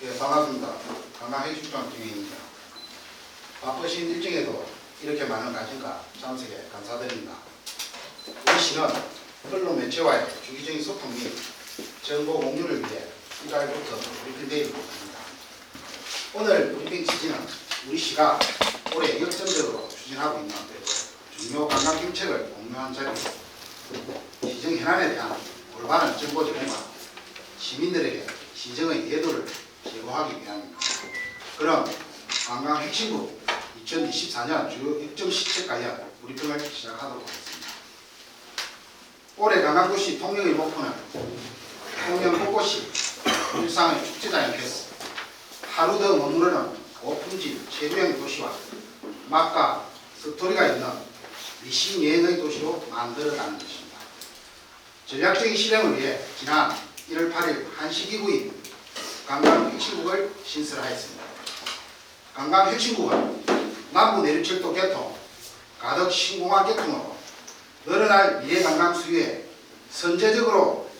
예, 반갑습니다. 관광해축장 김혜인입니다. 바쁘신 일정에도 이렇게 많은 관심과 참석에 감사드립니다. 우리 시는 언론 매체와의 주기적인 소통 및 정보 공유를 위해 1월부터 브리핑데이를 합니다. 오늘 브리핑 취지는 우리 시가 올해 역점적으로 추진하고 있는 중요 관광정책을 공유한 자리로 시정 현안에 대한 올바른 정보 제공과 시민들에게 시정의 예도를 제공하기 위함입니다. 그럼 관광 핵심국 2024년 주요 역점 시책 관련 브리핑을 시작하도록 하겠습니다. 올해 관광도시 통영의 목표는 통영 곳곳이 일상의 축제장이 됐어 하루 더 머무르는 고품질 체류형 도시와 맛과 스토리가 있는 미신 여행의 도시로 만들어가는 것입니다. 전략적인 실행을 위해 지난 1월 8일 한시기구인 관광혁신국을 신설하였습니다. 관광혁신국은 남부 내륙철도 개통, 가덕 신공항 개통으로 늘어날 미래 관광 수요에 선제적이고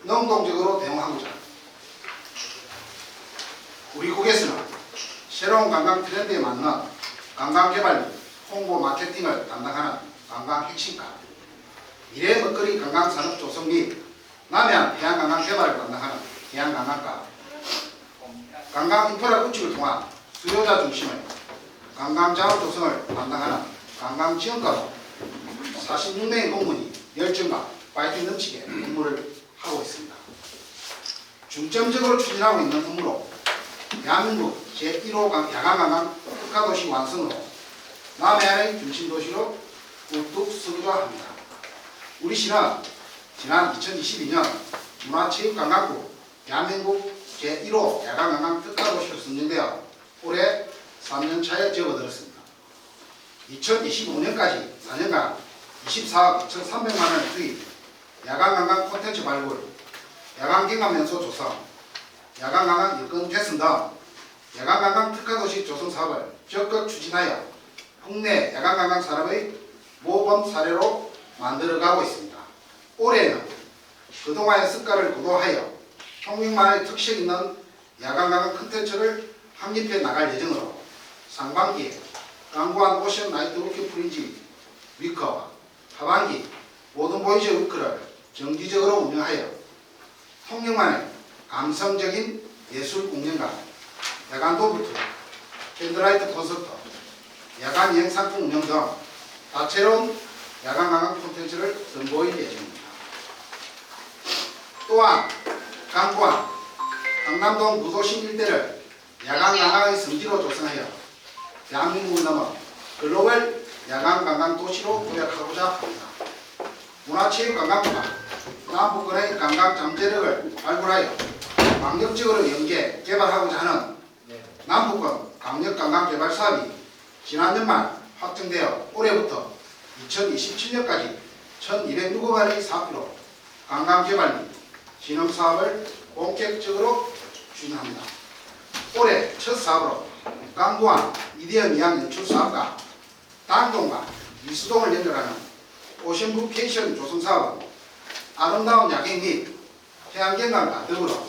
능동적으로 대응하고자 우리 국에서는 새로운 관광 트렌드에 맞는 관광개발 및 홍보 마케팅을 담당하는 관광혁신과 미래 먹거리 관광산업 조성 및 남해안 해양관광 개발을 담당하는 해양관광과 관광 인프라 구축을 통한 수요자 중심의 관광자원 조성을 담당하는 관광지원과로 46명의 공무원이 열정과 파이팅 넘치게 업무를 하고 있습니다. 중점적으로 추진하고 있는 업무로 대한민국 제1호 야간관광 특화도시 완성으로 남해안의 중심도시로 우뚝 서고자 합니다. 우리 시는 지난 2022년 문화체육관광부 대한민국 제1호 야간관광 특화도시로 선정되어 올해 3년차에 접어들었습니다. 2025년까지 4년간 24억 2,300만 원을 투입, 야간관광 콘텐츠 발굴, 야간경관면소 조성, 야간관광 여건 개선 등 야간관광 특화도시 조성 사업을 적극 추진하여 국내 야간관광 산업의 모범 사례로 만들어가고 있습니다. 올해는 그동안의 습관을 고도하여 통영만의 특색 있는 야간관광 콘텐츠를 확립해 나갈 예정으로 상반기에 강구한 오션 나이트 워킹 프린지 위크와 하반기 모든 보이즈 위크를 정기적으로 운영하여 통영만의 감성적인 예술 공연과 야간 도브투어, 캔들라이트 콘서트, 야간 여행 상품 운영 등 다채로운 야간 관광 콘텐츠를 선보일 예정입니다. 또한 강구한 강남동 구도심 일대를 야간 관광의 성지로 조성하여 대한민국을 넘어 글로벌 야간 관광 도시로 도약하고자 합니다. 문화체육관광부가 남북권의 관광 잠재력을 발굴하여 광역적으로 연계 개발하고자 하는 남북권 광역관광개발 사업이 지난 연말 확정되어 올해부터 2027년까지 1,206억 원의 사업비로 관광개발 및 진흥사업을 본격적으로 추진합니다. 올해 첫 사업으로 강구한 이대형 이항 연출사업과 당동과 이수동을 연결하는 오션부케이션 조성사업은 아름다운 야경 및 해양경관과 더불어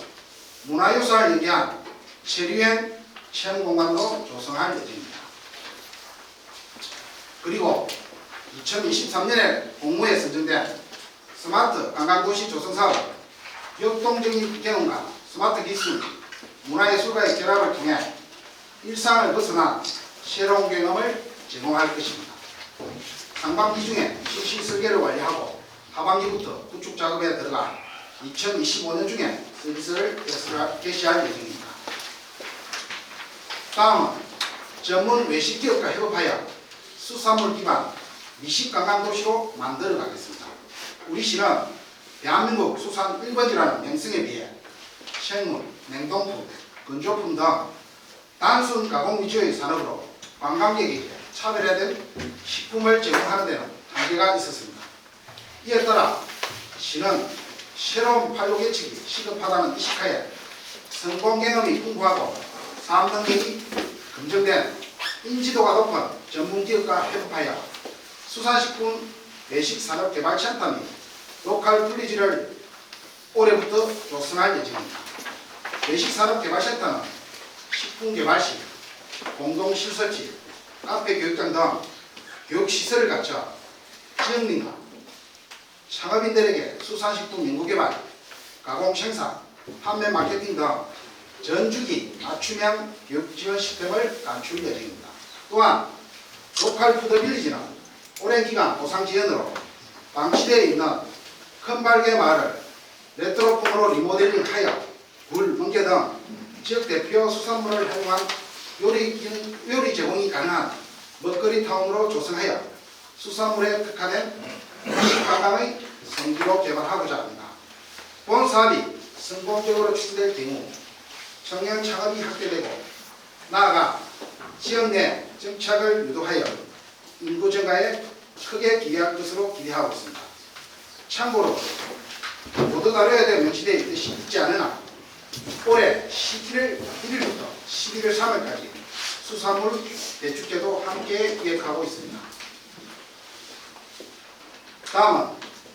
문화유산을 연계한 체류형 체험공간도 조성할 예정입니다. 그리고 2023년에 공모에 선정된 스마트 관광도시 조성사업은 역동적인 경험과 스마트 기술, 문화예술과의 결합을 통해 일상을 벗어난 새로운 경험을 제공할 것입니다. 상반기 중에 실시 설계를 완료하고 하반기부터 구축 작업에 들어가 2025년 중에 서비스를 개시할 예정입니다. 다음은 전문 외식기업과 협업하여 수산물 기반 미식관광도시로 만들어 가겠습니다. 우리 시는 대한민국 수산 1번지라는 명성에 비해 생물, 냉동품, 건조품 등 단순 가공 위주의 산업으로 관광객에게 차별화된 식품을 제공하는 데는 한계가 있었습니다. 이에 따라 시는 새로운 판로 개척이 시급하다는 의식하에 성공 경험이 풍부하고 사업 능력이 검증된 인지도가 높은 전문기업과 협업하여 수산식품 외식산업개발센터 및 로컬 플리지를 올해부터 조성할 예정입니다. 외식산업개발센터는 식품개발실, 공동시설지, 카페 교육장 등 교육시설을 갖춰 지역민과 창업인들에게 수산식품 연구개발, 가공생산, 판매 마케팅 등 전주기 맞춤형 교육지원 시스템을 갖출 예정입니다. 또한 로컬 푸드빌리지는 오랜 기간 보상 지원으로 방치되어 있는 큰발개 마을을 레트로풍으로 리모델링하여 굴, 멍게 등 지역 대표 수산물을 활용한 요리 제공이 가능한 먹거리 타운으로 조성하여 수산물에 특화된 관광의 성지로 개발하고자 합니다. 본 사업이 성공적으로 추진될 경우 청년 창업이 확대되고 나아가 지역 내 정착을 유도하여 인구 증가에 크게 기여할 것으로 기대하고 있습니다. 참고로 모두 다뤄야 될 명시되어 있지 않으나 올해 11월 1일부터 11월 3일까지 수산물 대축제도 함께 기획하고 있습니다. 다음은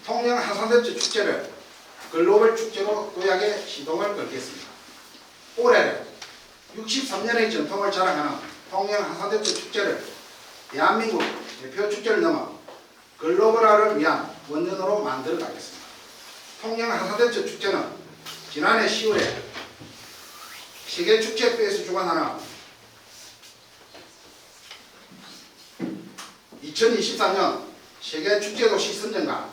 통영 한산대추 축제를 글로벌 축제로 도약에 시동을 걸겠습니다. 올해는 63년의 전통을 자랑하는 통영 한산대추 축제를 대한민국 대표 축제를 넘어 글로벌화를 위한 원년으로 만들어 가겠습니다. 통영 한산대추 축제는 지난해 10월에 세계축제회에서 주관하는 2023년 세계축제도시 선정과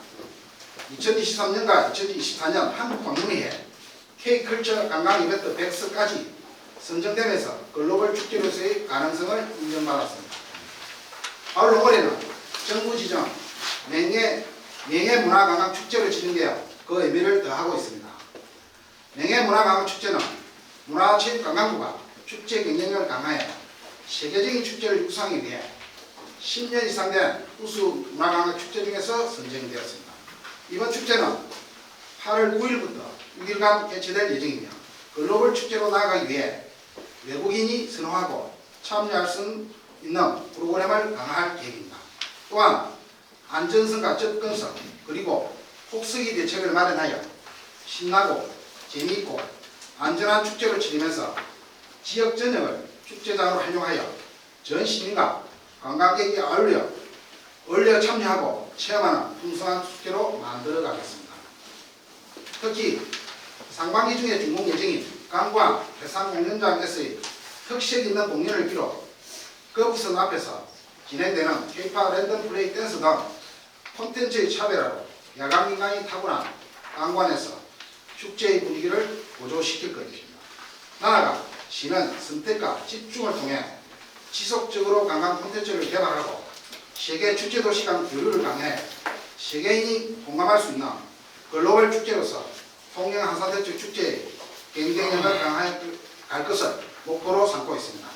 2023년과 2024년 한국관광회에 K컬처 관광 이벤트 100석까지 선정되면서 글로벌 축제로서의 가능성을 인정받았습니다. 아울러 올해는 정부 지정 명예문화관광축제로 진행되어 그 의미를 더하고 있습니다. 명예문화관광축제는 문화체육관광부가 축제 경쟁력을 강화해 세계적인 축제를 육성하기 위해 10년 이상 된 우수 문화관광축제 중에서 선정되었습니다. 이번 축제는 8월 9일부터 6일간 개최될 예정이며 글로벌 축제로 나아가기 위해 외국인이 선호하고 참여할 수 있는 프로그램을 강화할 계획입니다. 또한 안전성과 접근성 그리고 폭스기 대책을 마련하여 신나고 재미있고 안전한 축제를 치르면서 지역 전역을 축제장으로 활용하여 전 시민과 관광객이 어울려 참여하고 체험하는 풍성한 축제로 만들어 가겠습니다. 특히 상반기 중에 준공 예정인 강광 해상공연장에서의 특색 있는 공연을 비롯 거부선 앞에서 진행되는 K-POP 랜덤 플레이 댄스 등 콘텐츠의 차별화로 야간인강이 타고난 강관에서 축제의 분위기를 고조시킬 것입니다. 나아가 시는 선택과 집중을 통해 지속적으로 관광 콘텐츠를 개발하고 세계 축제도시 간 교류를 강화해 세계인이 공감할 수 있는 글로벌 축제로서 통영 한산대추 축제의 경쟁력을 강화해 갈 것을 목표로 삼고 있습니다.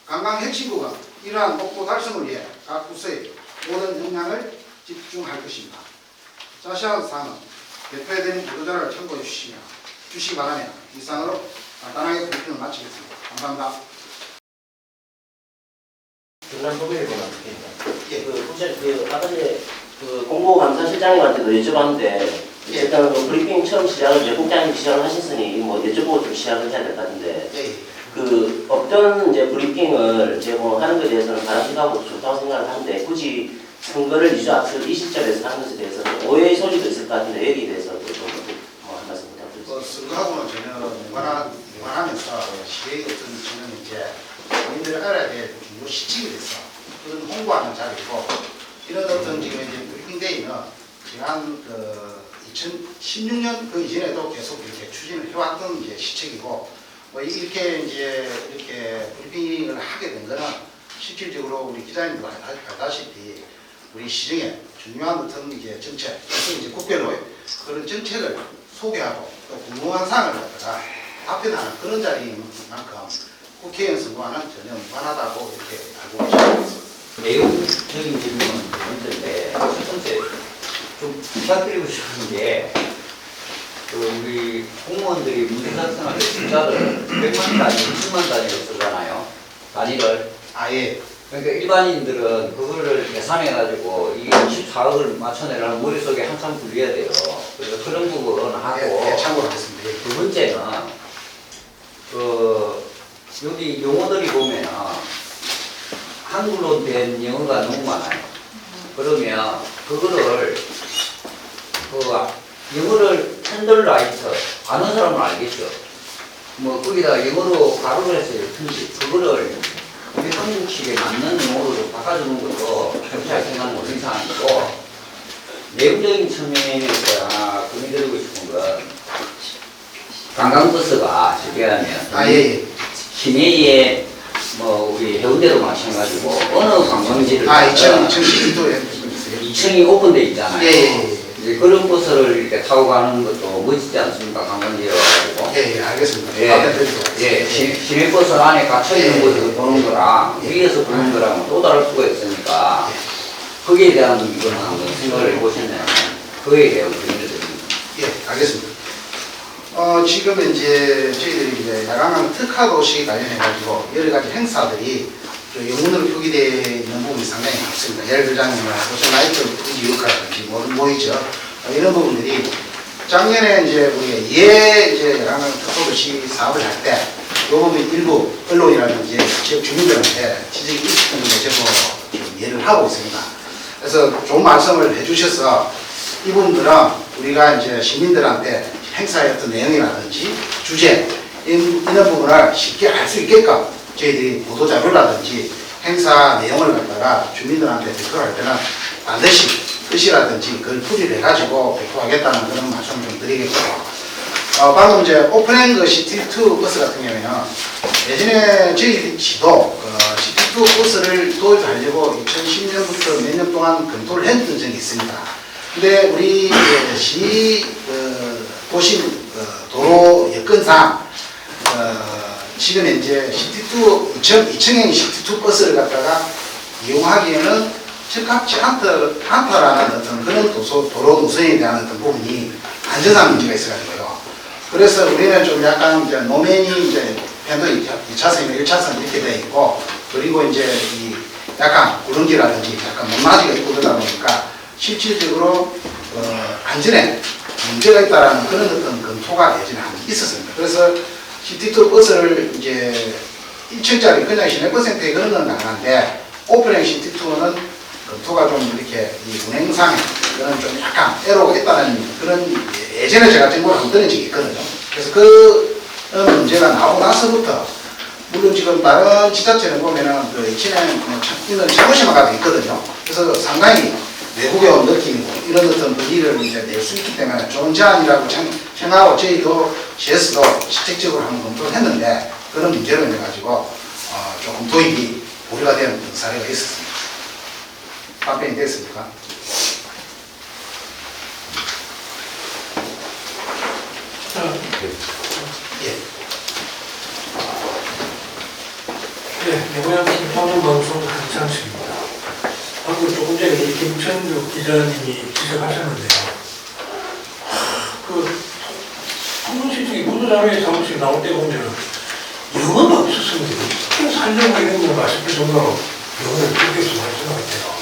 관광 핵심국은 이러한 목표 달성을 위해 각 부서의 모든 역량을 집중할 것입니다. 자세한 사항은 대표해드린 보도자료를 참고해 주시기 바라며 이상으로 간단하게 브리핑을 마치겠습니다. 감사합니다. 중간 소개를 보면 좋겠습니다. 예. 혹시 아까 전에 공보감사실장님한테도 여쭤봤는데 일단 브리핑 처음 시작을 이제 국장님 시작을 하셨으니 뭐 여쭤보고 좀 시작을 해야 될 것 같은데 어떤 이제 브리핑을 제공하는 것에 대해서는 바람직하고 좋다고 생각을 하는데 굳이 선거를 2주 앞서 이 시점에서 하는 것에 대해서는 오해의 소지도 있을 것 같은데 여기에 대해서도 한 말씀 부탁드립니다. 선거하고는 전혀 무관하면서 시대의 어떤 지금 이제 국민들이 알아야 될 중요 시점이 됐어. 그런 홍보하는 자리고 이런 어떤 지금 이제 브리핑데이는 지난 2016년 그 이전에도 계속 이렇게 추진을 해왔던 이제 시책이고 뭐 이렇게 브리핑을 하게 된 거는 실질적으로 우리 기자님도 알다시피 우리 시정에 중요한 어떤 이제 정책, 이제 국별로의 그런 정책을 소개하고 또 궁금한 사항을 갖다가 답변하는 그런 자리인 만큼 국회의원 선거와는 전혀 무관하다고 이렇게 알고 계십니다. 내용적인 질문은 있는데 첫 번째 좀 부탁드리고 싶은 게 우리 공무원들이 문서 작성할 때 숫자를 100만 단위, 10만 단위로 쓰잖아요. 단위를. 아예. 그러니까 일반인들은 그거를 계산해가지고 이게 24억을 맞춰내라는 머릿속에 한참 굴려야 돼요. 그래서 그런 부분은 하고. 참고하겠습니다. 두 번째는 여기 용어들이 보면 한글로 된 영어가 너무 많아요. 그러면 그거를 영어를 핸들라이트 아는 사람은 알겠죠. 뭐 거기다 영어로 가로를 해서 이렇게 그거를 우리 한국식에 맞는 용어로 바꿔주는 것도 잘 생각하는 것은 이상하고 내부적인 측면에서 하나 건의드리고 싶은 건 관광버스가 쉽게 하면 예. 시내에 뭐 우리 해운대도 마찬가지고 어느 관광지를 2012도에 2층이 오픈돼 있잖아요. 예. 이제 그런 버스를 이렇게 타고 가는 것도 멋지지 않습니까? 관광지여가지고. 예, 알겠습니다. 예, 시내버스 안에 갇혀있는 곳에서 보는 거랑 위에서 보는 거랑 또 다를 수가 있으니까 거기에 대한 이거는 한번 생각을 해보시면 그거에 대한 의견을 드립니다. 예, 알겠습니다. 지금 이제 저희들이 이제 야간강 특화도시 관련해가지고 여러 가지 행사들이 영문으로 표기되어 있는 부분이 상당히 많습니다. 예를 들자면 오션라이트 의지유카라든지 모이죠. 이런 부분들이 작년에 이제 우리가 이제 야간강 특화도시 사업을 할 때 이 부분 일부 언론이라든지 지역 주민들한테 지적이 있었던 게 제가 좀 이해를 하고 있습니다. 그래서 좋은 말씀을 해주셔서 이 부분들은 우리가 이제 시민들한테 행사의 어떤 내용이라든지 주제 이런 부분을 쉽게 알 수 있게끔 저희들이 보도자료라든지 행사 내용을 갖다가 주민들한테 배포할 때는 반드시 뜻이라든지 그걸 풀이를 해가지고 배포하겠다는 그런 말씀을 좀 드리겠고요. 방금 이제 오픈행 시티2 버스 같은 경우에는 예전에 저희 시도 시티2 버스를 도입하려고 2010년부터 몇 년 동안 검토를 했던 적이 있습니다. 근데 우리 시 도심 도로 여건상 지금 이제 시티2 2층행 시티2 버스를 갖다가 이용하기에는 적합치 않다라는 어떤 그런 도로 노선에 대한 어떤 부분이 안전상 문제가 있어가지고요. 그래서 우리는 좀 약간 이제 노면이 이제 편도 2차선이나 1차선 이렇게 되어 있고 그리고 이제 이 약간 구릉지라든지 약간 높낮이가 있고 그러다 보니까 실질적으로 안전에 문제가 있다라는 그런 어떤 검토가 예전에 있었습니다. 그래서 시티2 버스를 이제 1층짜리 그냥 시내버스에 그런 건 가능한데 오픈행 시티2는 검토가 좀 이렇게 이 운행상에 그런 좀 약간 애로가 있다는 그런 예전에 제가 정보를 한번 들은 적이 있거든요. 그래서 그 문제가 나오고 나서부터 물론 지금 다른 지자체는 보면은 그 있는 차고심화가 있거든요. 그래서 상당히 외국의 느낌이고 이런 어떤 분위기를 이제 낼 수 있기 때문에 좋은 제안이라고 생각하고 저희도 GS도 실질적으로 한번 검토를 했는데 그런 문제로 인해 가지고 조금 도입이 보류가 된 사례가 있었습니다. 답변이 됐습니까? 예. 네, 내고향 방송방송 강창수입니다. 방금 조금 전에 김천국 기자님이 지적하셨는데요. 통신실이 보도자료에 사무실 나올 때 보면 영어가 없었습니다. 어떻게 살려고 이런 걸 말씀할 정도로 영어를 그렇게 말씀할 때요.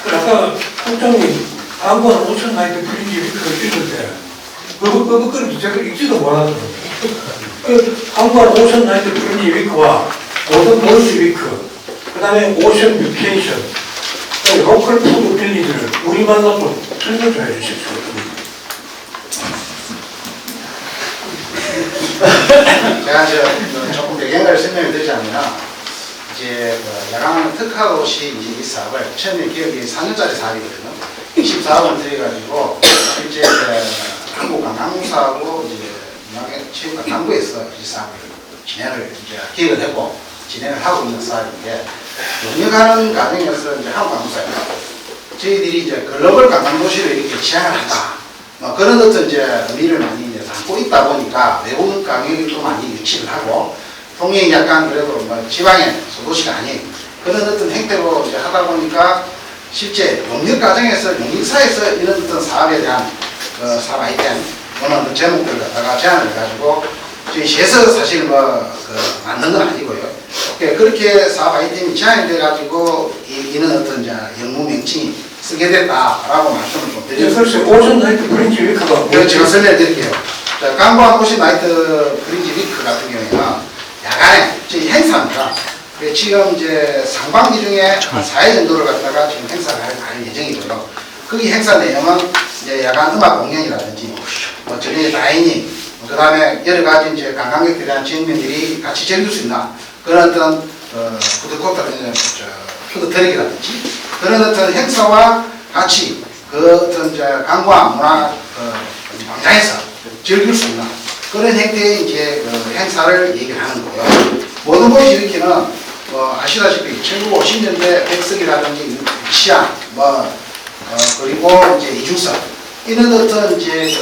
아까 국장님 광고한 5천 나이트 프린지 위크를 읽을 때 그걸 제가 읽지도 못하더라고요. 광고한 5천 나이트 프린지 위크와 모든 볼스 위크 그 다음에 오션 뮤테이션 로컬 푸드 빌리지를 우리말로 좀 설명 좀 해주십시오. 제가 이제 조금 배경을 설명을 드리자면 이제 야간 특화도시 이제 이 사업을 처음에 기업이 4년짜리 사업이거든요. 24억원 들여가지고 실제 한국관광사하고 이제 문화체육관광부에서 이 사업을 진행을 이제 기획을 했고 진행을 하고 있는 사업인데 운영하는 과정에서 이제 한국관광사에서 저희들이 이제 글로벌 관광도시를 이렇게 지향을 한다. 뭐 그런 어떤 이제 의미를 많이 이제 담고 있다 보니까 외국 강의도 많이 유치를 하고 통영이 약간 그래도 뭐 지방의 소도시가 아닌 그런 어떤 행태로 이제 하다 보니까 실제 용역 과정에서 용역사에서 이런 어떤 사업에 대한 사업 아이템 또는 제목들을 갖다가 제안을 해가지고 저희 시에서 사실 만든 건 아니고요. 그렇게 사업 아이템이 제안이 돼가지고 이는 어떤 이제 영무 명칭이 쓰게 됐다라고 말씀을 좀 드리겠습니다. 그래서 오션 나이트 프린지 위크가 제가 설명해 드릴게요. 자, 광고한 오션 나이트 프린지 위크 같은 경우에는 야간에 저희 행사입니다. 지금 이제 상반기 중에 한 4회 정도를 갖다가 지금 행사를 할 예정이고요. 거기 행사 내용은 이제 야간 음악 공연이라든지 뭐 저녁에 다이닝, 그 다음에 여러 가지 이제 관광객들에 대한 지역민들이 같이 즐길 수 있는 그런 어떤 푸드코트라든지 푸드트럭이라든지 그런 어떤 행사와 같이 그 어떤 이제 관광 문화 광장에서 즐길 수 있는 그런 형태의 이제 행사를 얘기를 하는 거예요. 모든 곳이 이렇게는 아시다시피 1950년대 백석이라든지 시안 그리고 이제 이중섭 이런 어떤 이제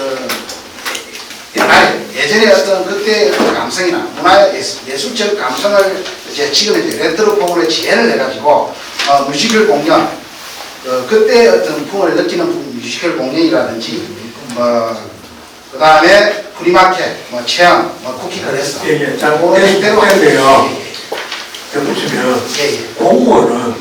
옛날에 예전에 어떤 그때 감성이나 문화 예술적 감성을 이제 지금 이제 레트로 폼으로 지혜를 내가지고 뮤지컬 공연 그때 어떤 풍을 느끼는 뮤지컬 공연이라든지 그 다음에 프리마켓 체험 쿠키 거래소 예. 자, 그런 형태로 했는데요. 보시면 공무원은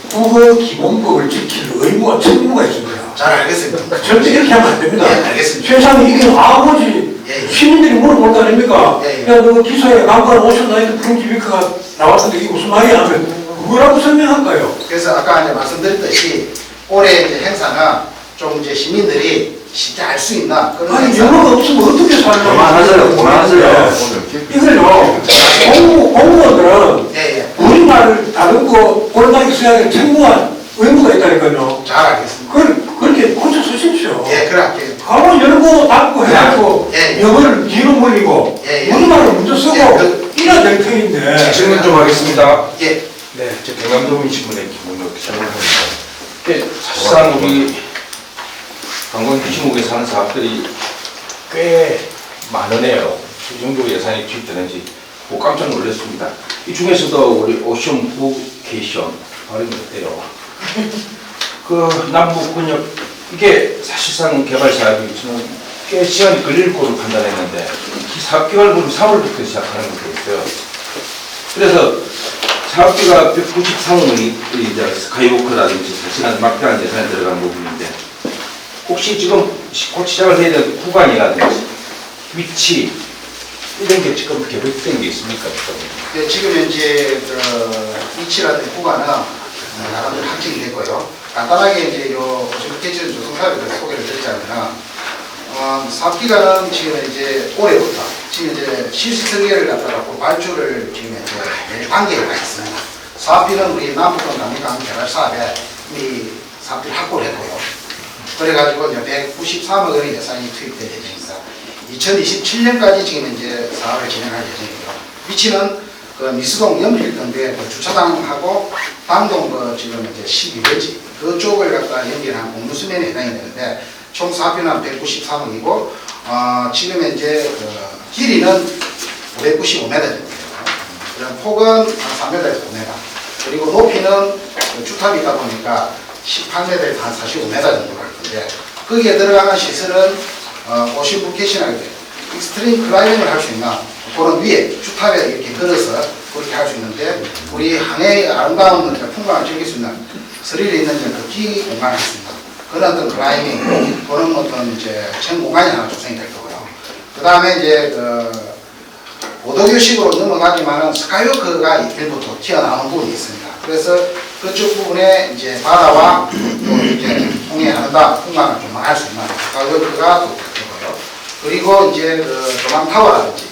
국어 기본법을 지킬 의무와 책무가 있습니다. 잘 알겠습니다. 절대 이렇게 하면 안 됩니다. 예, 알겠습니다. 세상에 이게 아버지 시민들이 물어볼 거 아닙니까? 야, 너 기사에 강간 50나이트 프린지비크가 나왔는데 이게 무슨 말이야 하면 뭐라고 설명할까요? 그래서 아까 이제 말씀드렸듯이 올해 이제 행사는 좀 이제 시민들이 쉽게 알 수 있나 그런 아니 행사. 영어가 없으면 어떻게 살려고 그만하세요. 이걸요 공무원들은 예. 우리말을 다루고 올바르게 써야 될 책무와 의무가 있다니까요. 잘 알겠습니다. 그렇게 혼자 쓰십시오. 예, 그렇게. 가만 열고 닫고 해가지고 예. 영어를 뒤로 몰리고 예. 우리말을 먼저 쓰고 이래야 될 터인데. 질문 좀 하겠습니다. 예. 네, 저 경남도민신문의 김문혁 기자입니다. 사실상 우리 관광 규칙목에 사는 사업들이 꽤 많으네요. 이 정도 예산이 투입되는지 깜짝 놀랐습니다. 이 중에서도 우리 오션 부케이션 발음이 어때요? 그 남북 군역 이게 사실상 개발 사업이 저는 꽤 시간이 걸릴 거로 판단했는데 사업 개발부는 3월부터 시작하는 것도 있어요. 그래서 사업비가 193억이 스카이워크라든지 사실은 막대한 예산에 들어간 부분인데 혹시 지금 곧 시작을 해야 될 구간이라든지 위치 이런 게 지금 계획된 게 있습니까? 예, 지금 현재 위치라든지 구간은 나름대로 확정이 됐고요. 간단하게 이제 요 오션캐치는 조성사업에 대해서 소개를 드리자면 사업 기간은 지금 이제 올해부터 지금 이제 실시 설계를 갖다가 발주를 지금 이제 단계에 가 있습니다. 사업비는 우리 남북권 남북강 개발 사업에 이미 사업비를 확보를 했고요. 그래가지고 이제 193억 원의 예산이 투입될 예정입니다. 2027년까지 지금 이제 사업을 진행할 예정이고요. 위치는 그 미수동 연필동대 그 주차장하고 당동 그 지금 이제 12번지 그쪽을 갖다 연결한 공유수면에 해당이 되는데 총 사업비는 193억이고 지금 이제 그 길이는 595m 정도예요. 그럼 폭은 한 3m에서 5m. 그리고 높이는 주탑이다 보니까 18m에서 한 45m 정도 갈 건데 거기에 들어가는 시설은 오션 부케이션하게 돼요. 익스트림 클라이밍을 할 수 있는 그런 위에 주탑에 이렇게 걸어서 그렇게 할 수 있는데 우리 항해의 아름다운 풍광을 즐길 수 있는 스릴이 있는 그 공간을 할 수 있는 그런 어떤 클라이밍 그런 어떤 이제 chen 공간이 하나 조성이 될 거고요. 그 다음에 이제 보도교식으로 넘어가지만은 스카이워크가 일부터 튀어나오는 부분이 있습니다. 그래서 그쪽 부분에 이제 바다와 또 이제 통해 아름다운 풍광을 좀 할 수 있는 스카이워크가 또 되고요. 그리고 이제 그 조망타워라든지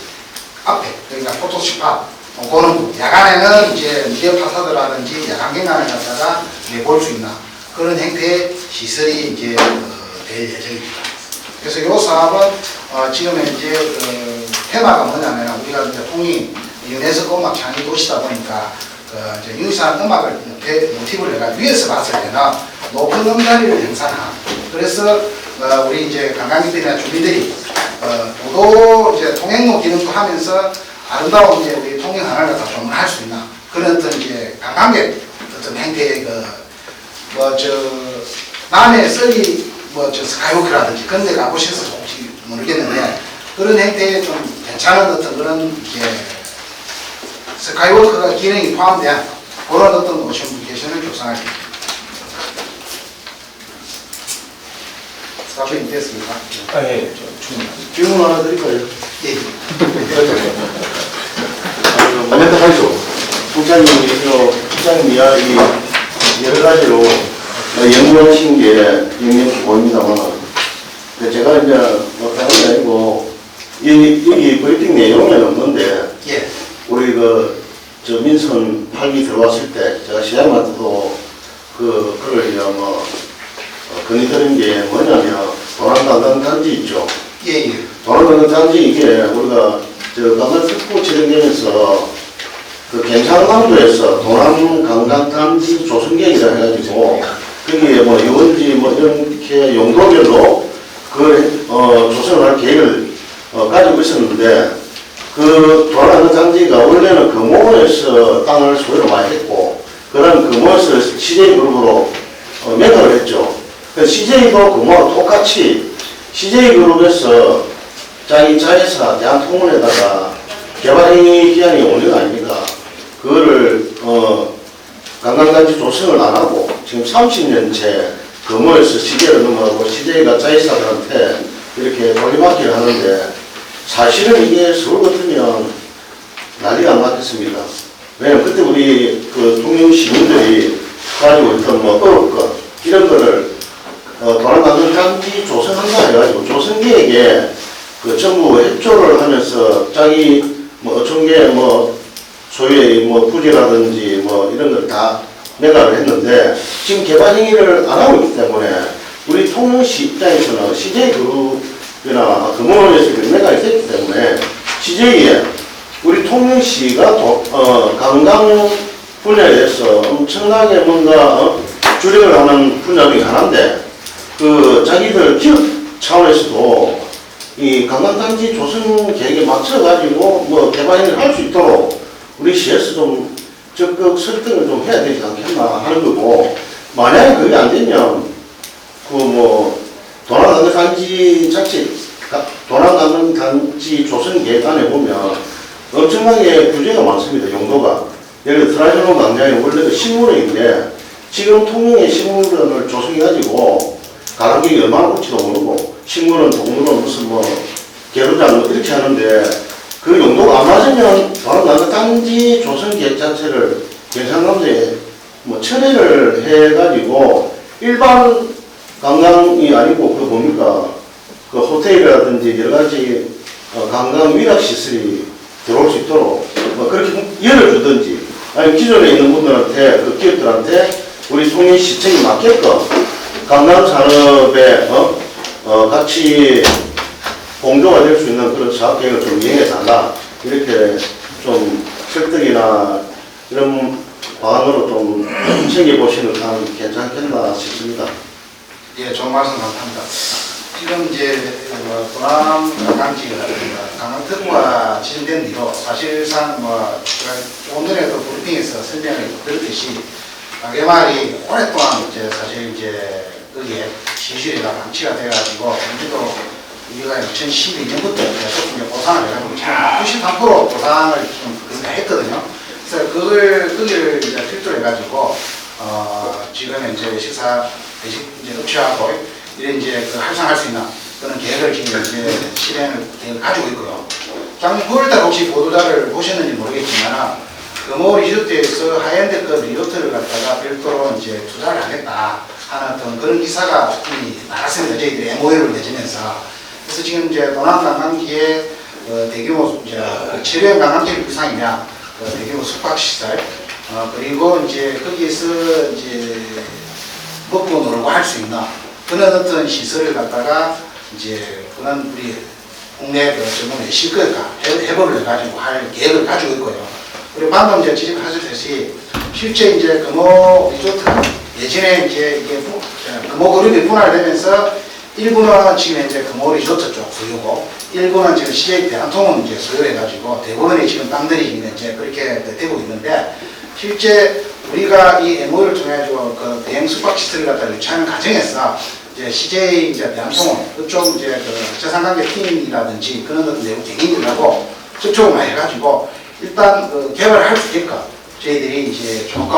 앞에 그러니까 포토스팟 그런 부분 야간에는 이제 미디어 파사드라든지 야간 경관을 갖다가 볼 수 있는 그런 형태의 시설이 이제 될 예정입니다. 그래서 이 사업은 지금 이제 테마가 뭐냐면 우리가 이제 통이 유네스코 음악 창의 도시다 보니까 이제 유사한 음악을 모티브를 해가 위에서 봤을 때는 높은 음자리를 형성한 그래서 우리 이제 관광객들이나 주민들이 도도 이제 통행로 기능도 하면서 아름다운 이제 우리 통행 하나를 다 좀 할 수 있는 그런 어떤 이제 관광객 어떤 행태의 남해 썰이 스카이워크라든지 그런 데 가보셔서 혹시 모르겠는데 그런 행태에 좀 괜찮은 어떤 그런 이제 스카이워크가 기능이 포함된 그런 어떤 오션 부케이션을 조성할 수 있습니다. 답변이 됐습니까? 예, 질문 하나 드릴까요? 예. 이야기 여러 가지로 연구하신 게 영역 기본입니다만, 제가 이제 뭐 다른 게 아니고 여기 브리핑 내용에는 없는데 예. 우리 저 민선 8기 들어왔을 때 제가 시장님한테도 그걸 이제 뭐 건의드린 게 뭐냐면 도난단단단지 있죠. 예. 도난단단지 이게 우리가 저 강남 특구 지정되면서 그 경상남도에서 도난관광단지 조성계획이라 해가지고 거기에 뭐 유원지 뭐 이렇게 용도별로 그 조성을 할 계획을 가지고 있었는데 그 도난관광단지가 원래는 금호에서 땅을 소유를 많이 했고 그런 금호에서 CJ그룹으로 매각을 했죠. CJ도 금호와 똑같이 CJ그룹에서 자기 자회사 대한통운에다가 개발행위 기한이 5년 아닙니까? 그거를 관광단지 조성을 안 하고 지금 30년째 금호에서 CJ로 넘어가고 CJ가 자회사들한테 이렇게 돌림받기를 하는데 사실은 이게 서울 같으면 난리가 안 났겠습니다. 왜냐면 그때 우리 그 통영 시민들이 가지고 있던 뭐 어업권 이런 거를 도난관광단지 조성한다 해가지고 조성계획에 그 정부 협조를 하면서 자기 뭐 어촌계 뭐 소유의 뭐 부지라든지 뭐 이런 걸 다 매각을 했는데 지금 개발 행위를 안 하고 있기 때문에 우리 통영시 입장에서는 CJ그룹이나 금호에서 매각이 됐기 때문에 CJ에 우리 통영시가 관광 분야에 대해서 엄청나게 뭔가 주력을 하는 분야이 하나인데 그 자기들 기업 차원에서도 이 관광단지 조성 계획에 맞춰가지고 뭐 개발을 할 수 있도록 우리 시에서 좀 적극 설득을 좀 해야 되지 않겠나 하는 거고, 만약에 그게 안 되면 그 뭐 도난관광단지 자체 도난관광단지 조성 계획 안에 보면 엄청나게 규제가 많습니다. 용도가 예를 들어 트라이저노 광장이 원래 식물원인데 지금 통영의 식물원을 조성해가지고 가격이 얼마나 올지도 모르고 식물원, 동물원, 무슨 뭐 개로장 뭐 이렇게 하는데 그 용도가 안 맞으면 도난관광단지 조성 계획 자체를 경상남도에 뭐 철회를 해가지고 일반 관광이 아니고 그 뭡니까 그 호텔이라든지 여러 가지 관광 위락 시설이 들어올 수 있도록 뭐 그렇게 열어주든지 아니 기존에 있는 분들한테 그 기업들한테 우리 통영시청이 맞게끔 관광산업에 같이 공조가 될 수 있는 그런 사업계획을 좀 이행해달라 이렇게 좀 설득이나 이런 방안으로 좀 챙겨보시는 게 괜찮겠나 싶습니다. 예, 좋은 말씀 감사합니다. 지금 이제 도난관광지가 관광특구가 지정된 뒤로 사실상 뭐 조금 전에도 브리핑에서 설명을 드렸듯이 개발이 오랫동안 이제 사실 이제 거기에 시실이가 방치가 돼가지고 우리도 우리가 2012년부터 계속 이제 보상을 해가지고 지금 93% 보상을 좀 했거든요. 그래서 거기를 이제 필두로 해가지고 지금 이제 식사 대식 이제 업체하고 이런 이제 그 활성화할 수 있는 그런 계획을 지금 이제 실행을 계획을 가지고 있고요. 작년 9월달 혹시 보도자를 보셨는지 모르겠지만 금호 리조트에서 하이엔드급 리조트를 갖다가 별도로 이제 투자를 하겠다 하는 어떤 그런 기사가 이미 나왔습니다. 저희들이 MOU를 맺으면서. 그래서 지금 이제 도난관광지의 대규모 이제 7년 관광지를 이상이면 대규모 숙박시설 그리고 이제 거기에서 이제 먹고 놀고 할 수 있는 그런 어떤 시설을 갖다가 이제 그런 우리 국내 전문 외식과 협업을 해가지고 할 계획을 가지고 있고요. 그리고 방금 이제 지적하셨듯이 실제 이제 금호 리조트가 예전에 이제 이게 금호 그룹이 분할되면서 일부는 지금 이제 금호 리조트 쪽 소유고 일부는 지금 CJ 대한통운 이제 소유해가지고 대부분의 지금 땅들이 이제 그렇게 되고 있는데 실제 우리가 이 MOU를 통해가지고 그 대형 숙박시설을 갖다 유치하는 과정에서 이제 CJ 이제 대한통운 그쪽 이제 그 재산관계 팀이라든지 그런 어떤 내부 개인들하고 접촉을 많이 해가지고 일단 그 개발을 할 수 있게끔 저희들이 이제 조금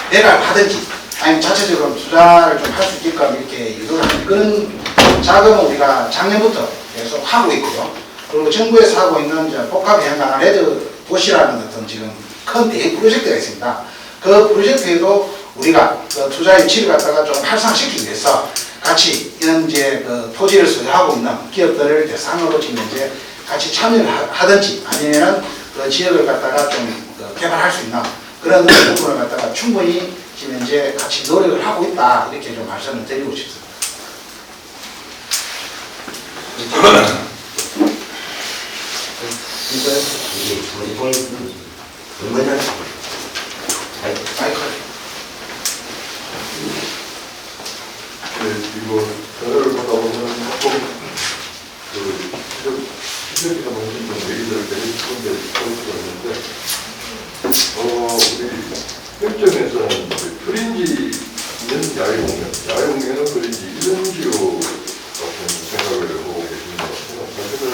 매각을 하든지 아니면 자체적으로 투자를 좀 할 수 있게끔 이렇게 유도를 하는 그런 작업은 우리가 작년부터 계속 하고 있고요. 그리고 정부에서 하고 있는 이제 복합해양관광 레드 도시라는 어떤 지금 큰 대형 프로젝트가 있습니다. 그 프로젝트에도 우리가 그 투자 유치를 갖다가 좀 활성화시키기 위해서 같이 이런 이제 그 토지를 소유하고 있는 기업들을 대상으로 지금 이제 같이 참여를 하든지 아니면은 그 지역을 갖다가 좀 개발할 수 있는 그런 부분을 갖다가 충분히 지금 이제 같이 노력을 하고 있다 이렇게 좀 말씀을 드리고 싶습니다. 이게 우리 돈이 얼마나 마이크. 이거 전화를 보다 보면 조금 시적이나 뭐 이런 얘기들을 되게 좋은데 있는데 우리 협정에서는 프린지는 야외공연은 프린지 이런 식으로 같은 생각을 하고 계시는 것 같아요. 사실은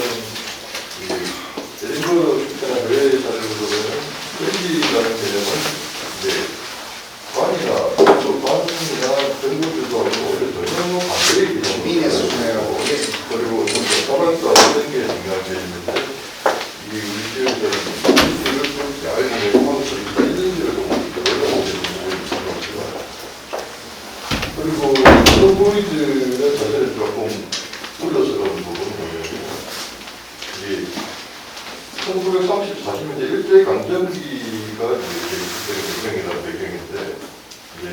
에딘버러 축제나 해외 사례를 보면 프린지라는 개념은 이제 관이나 정부주도 오히려 전혀 반대의 민의 수준이라고 그리고 좀 사람도 안 되는 게 중요한 게 있는데 이 우리 지역에서는 이걸 좀 야외에 포함해서 이런 식으로 좀 어려운 부분이 있는 것 같아요. 그리고 이런 보이드는 사실 조금 우려스러운 부분은 뭐냐면 이게 1930, 40년대 일제강점기가 배경이라는 배경인데 이제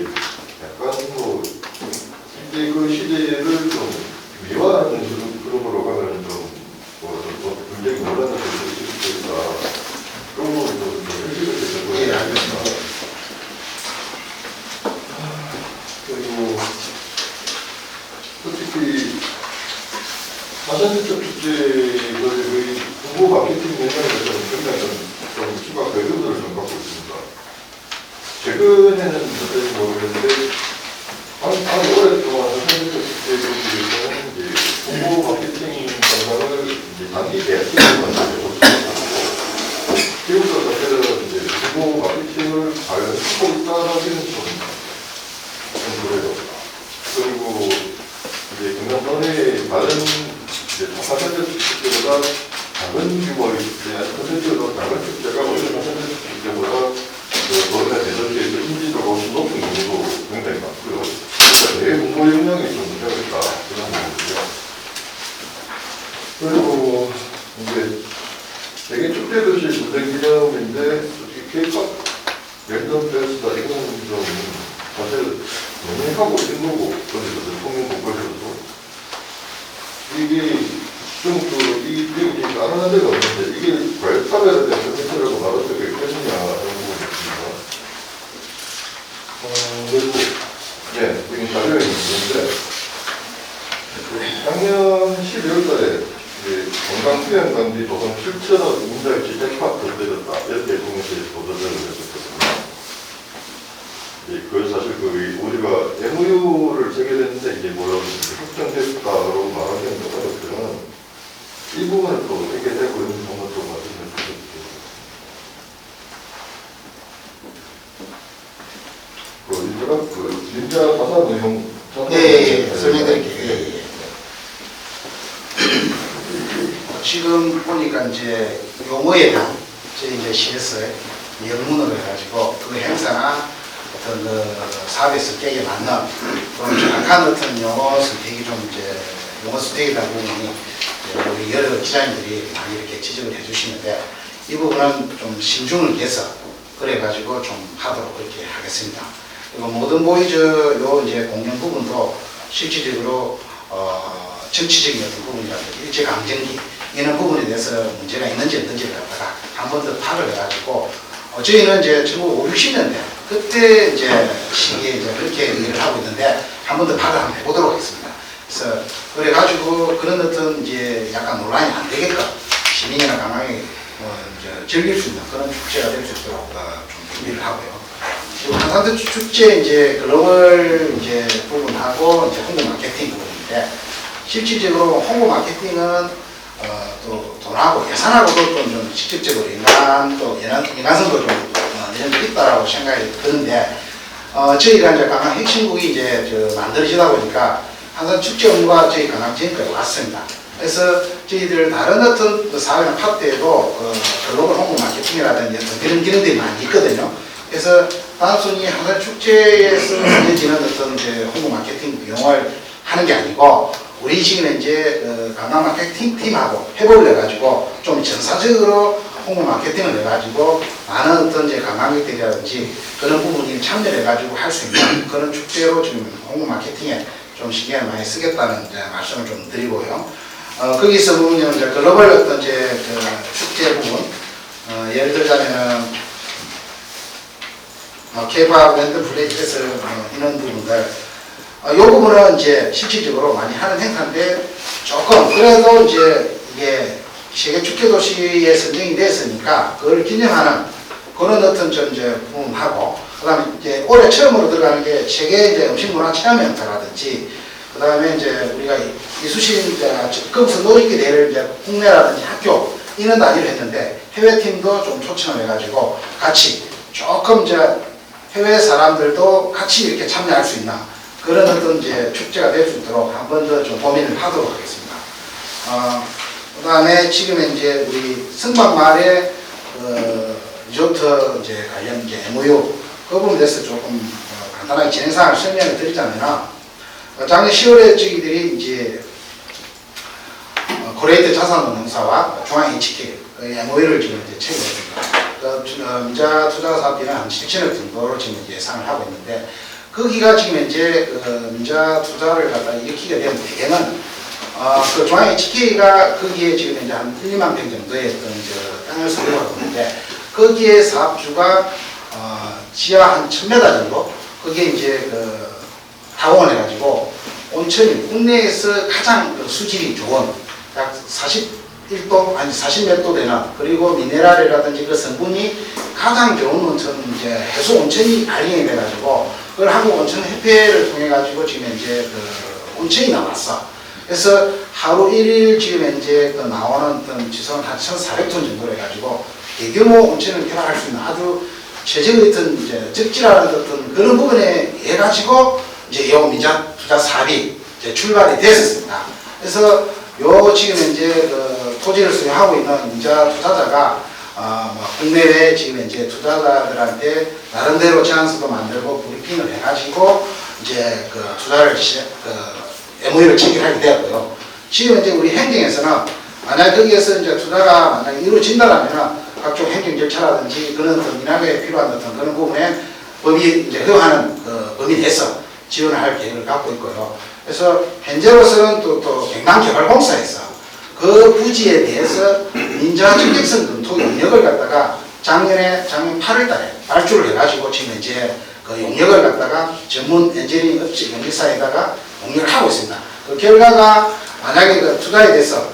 약간 뭐 이제 그 시대를 좀 미화하는 그룹으로 가면 좀 굉장히 논란을 벌일 수 있다. 그런 부분을 좀 해석을 해서 예, 알겠습니다. 그리고 솔직히 사전지적 축제를 거의 홍보 마케팅 영역에서 굉장히 좀 추가 배경들을 좀 갖고 있습니다. 최근에는 어떤지 모르겠는데 아주 오랫동안 사전지적 축제에 비해서는 이제 홍보 마케팅 방향을 이제 단기 계획적으로 만들고 기업도 자체는 이제 홍보 마케팅을 잘 하고 있다라기는 좀 그래요. 그리고 이제 경남선의 다른 사전적 축제보다 작은 규모의 축제, 컨텐츠도 작은 축제가 오히려 사전적 축제보다 노래나 대전지에서 인지도가 훨씬 높은 경우도 굉장히 많고요. 그러니까 내 홍보 역량이 좀 문제가 있다 그런 부분이고요. 그리고 이제 되게 축제 도시 문제기념인데 솔직히 케이팝 랜덤 페스타 이거는 좀 사실 너무 하고 있는 거고 그래서 대통령 공부에서도 이게 이 비용이 가능한 데가 없는데 이게 과연 차별에 대한 컨텐츠라고 말할 수가 있겠느냐 하는 부분이 있습니다. 그리고 네, 여기 자료에 있는데 작년 12월 달에 건강수양관리 조성 7천억 인자유치 핵파크 건드렸다 이렇게 통해서 보도를 했었거든요. 그 사실 우리가 MOU를 쓰게 됐는데 이게 물론 협정됐다고 말하기는 좀 어렵지만 이 부분을 또 어떻게 되고 있는 부분을 좀 말씀해 주십시오. 민자 가사 내용 설명드릴게요. 지금 보니까 이제 용어에 대한 저희 이제 CS 영문으로 해가지고 그 행사나 어떤 그 사업의 성격에 맞는 그런 정확한 어떤 용어 선택이 좀 이제 용어 선택이라는 부분이 우리 여러 기자님들이 많이 이렇게 지적을 해주시는데 이 부분은 좀 신중을 기해서 그래가지고 좀 하도록 그렇게 하겠습니다. 그리고 모든 보이즈 요 이제 공연 부분도 실질적으로 정치적인 어떤 부분이라든지 일제강점기 이런 부분에 대해서 문제가 있는지 없는지를 갖다가 한 번 더 파악을 해가지고 저희는 이제 1950, 60년대 그때 이제 시기에 이제 그렇게 일을 하고 있는데 한 번 더 파악을 한번 해보도록 하겠습니다. 그래서 그래가지고 그런 어떤 이제 약간 논란이 안 되게끔 시민이나 강하게 즐길 수 있는 그런 축제가 될 수 있도록 좀 준비를 하고요. 그리고 한산도 축제 이제 글로벌 이제 부분하고 이제 홍보 마케팅 부분인데 실질적으로 홍보 마케팅은 또 돈하고 예산하고도 좀 직접적으로 인간성도 좀 있다라고 생각이 드는데 저희가 이제 강남 핵심국이 이제 만들어지다 보니까 항상 축제원과 저희 강남 지역까지 왔습니다. 그래서 저희들 다른 어떤 사회나 파트에도 글로벌 홍보 마케팅이라든지 어떤 그런 기능들이 많이 있거든요. 그래서 단순히 한산 축제에서 이어지는 어떤 이제 홍보 마케팅 비용을 하는 게 아니고 우리 지금 이제 관광 마케팅 팀하고 협업을 해가지고 좀 전사적으로 홍보 마케팅을 해가지고 많은 어떤 이제 관광객들이라든지 그런 부분이 참여를 해가지고 할 수 있는 그런 축제로 지금 홍보 마케팅에 좀 신경을 많이 쓰겠다는 이제 말씀을 좀 드리고요. 거기서 보면 이제 글로벌 어떤 이제 그 축제 부분, 예를 들자면은 케이팝 랜드 플레이에서 이런 부분들, 이 부분은 이제 실질적으로 많이 하는 행사인데 조금 그래도 이제 이게 세계 축제 도시에 선정이 됐으니까 그걸 기념하는 그런 어떤 좀 이제 부분하고, 그다음에 이제 올해 처음으로 들어가는 게 세계 이제 음식 문화 체험 행사라든지, 그다음에 이제 우리가 이수신 금수 놀이기 대회를 이제 국내라든지 학교 이런 단위로 했는데 해외 팀도 좀 초청을 해가지고 같이 조금 이제 해외 사람들도 같이 이렇게 참여할 수 있는 그런 어떤 이제 축제가 될 수 있도록 한 번 더 좀 고민을 하도록 하겠습니다. 그다음에 지금 이제 우리 승방마을의 리조트 이제 관련 이제 MOU 그 부분에 대해서 조금 간단하게 진행사항을 설명을 드리자면, 작년 10월에 저희들이 이제 코레이트 자산운용사와 중앙 HK MOU를 지금 이제 체결했습니다. 민자 투자 사업비는 한 7천억 정도로 지금 이제 예상을 하고 있는데, 거기가 지금 이제 민자 투자를 갖다 일으키게 된 배경은 그 중앙 HK가 거기에 지금 이제 한 1, 2만 평 정도의 어떤 땅을 소유하고 있는데, 거기에 사업주가 지하 한 1000m 정도 거기에 이제 타공을 해가지고 온천이 국내에서 가장 수질이 좋은 약 41도 아니 40몇 도 되는, 그리고 미네랄이라든지 그 성분이 가장 좋은 온천 이제 해수 온천이 발행이 돼가지고 그걸 한국온천협회를 통해 가지고 지금 이제 온천이 나왔어. 그래서 하루 1일 지금 이제 나오는 어떤 지선 한 1,400톤 정도로 해가지고 대규모 온천을 개발할 수 있는 아주 최적의 어떤 이제 적지라는 어떤 그런 부분에 해 가지고 이제 요 민자 투자 사업이 이제 출발이 됐었습니다. 그래서 요 지금 이제 토지를 소유하고 있는 민자 투자자가 국내외 지금 이제 투자자들한테 나름대로 제안서도 만들고 브리핑을 해가지고 이제 투자를 MOU를 체결하게 되었고요. 지금 이제 우리 행정에서는 만약 거기에서 이제 투자가 만약 이루어진다라면 각종 행정 절차라든지 그런 민항에 필요한 어떤 그런 부분에 법이 이제 허용하는 범위 내에서 지원을 할 계획을 갖고 있고요. 그래서 현재로서는 또 경남개발공사에서 그 부지에 대해서 민자 적격성 검토 용역을 갖다가 작년 8월달에 발주를 해가지고 지금 이제 그 용역을 갖다가 전문 엔지니어링 업체 용역사에다가 용역을 하고 있습니다. 그 결과가 만약에 그 투자에 대해서